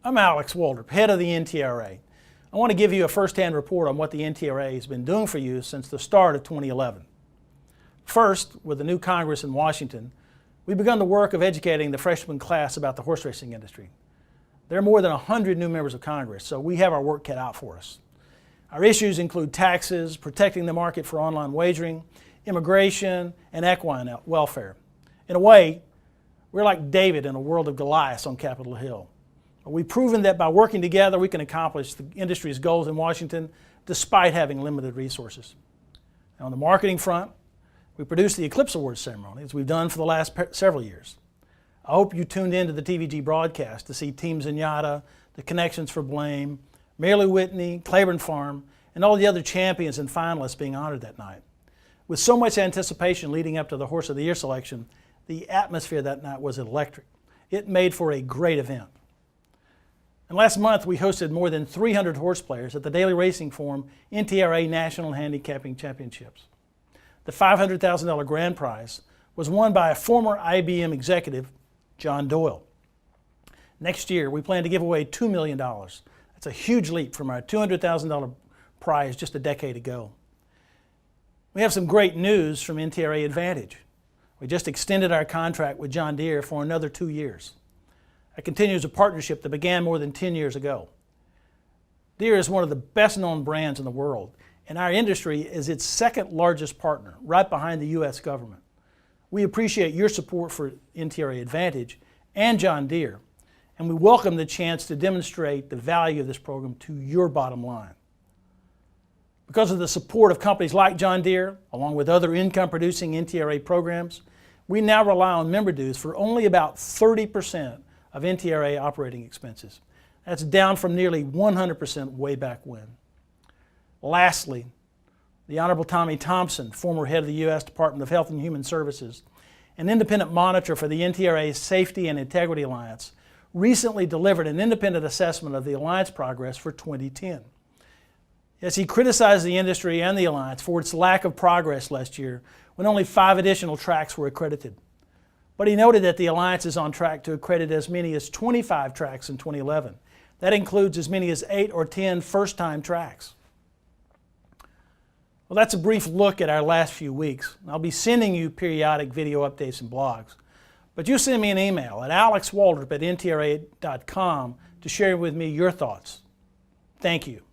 I'm Alex Waldrop, head of the NTRA. I want to give you a first-hand report on what the NTRA has been doing for you since the start of 2011. First, with the new Congress in Washington, we've begun the work of educating the freshman class about the horse racing industry. There are more than 100 new members of Congress, so we have our work cut out for us. Our issues include taxes, protecting the market for online wagering, immigration, and equine welfare. In a way, we're like David in a world of Goliaths on Capitol Hill. We've proven that by working together, we can accomplish the industry's goals in Washington despite having limited resources. Now, on the marketing front, we produced the Eclipse Awards ceremony, as we've done for the last several years. I hope you tuned into the TVG broadcast to see Team Zenyatta, the Connections for Blame, Merely Whitney, Claiborne Farm, and all the other champions and finalists being honored that night. With so much anticipation leading up to the Horse of the Year selection, the atmosphere that night was electric. It made for a great event. And last month, we hosted more than 300 horse players at the Daily Racing Forum NTRA National Handicapping Championships. The $500,000 grand prize was won by a former IBM executive, John Doyle. Next year, we plan to give away $2 million. That's a huge leap from our $200,000 prize just a decade ago. We have some great news from NTRA Advantage. We just extended our contract with John Deere for another 2 years. It continues a partnership that began more than 10 years ago. Deere is one of the best-known brands in the world, and our industry is its second largest partner, right behind the U.S. government. We appreciate your support for NTRA Advantage and John Deere, and we welcome the chance to demonstrate the value of this program to your bottom line. Because of the support of companies like John Deere, along with other income-producing NTRA programs, we now rely on member dues for only about 30% of NTRA operating expenses. That's down from nearly 100% way back when. Lastly, the Honorable Tommy Thompson, former head of the U.S. Department of Health and Human Services, an independent monitor for the NTRA's Safety and Integrity Alliance, recently delivered an independent assessment of the Alliance progress for 2010. Yes, he criticized the industry and the Alliance for its lack of progress last year when only 5 additional tracks were accredited. But he noted that the Alliance is on track to accredit as many as 25 tracks in 2011. That includes as many as 8 or 10 first-time tracks. Well, that's a brief look at our last few weeks. I'll be sending you periodic video updates and blogs. But you send me an email at alexwaldrop@ntra.com to share with me your thoughts. Thank you.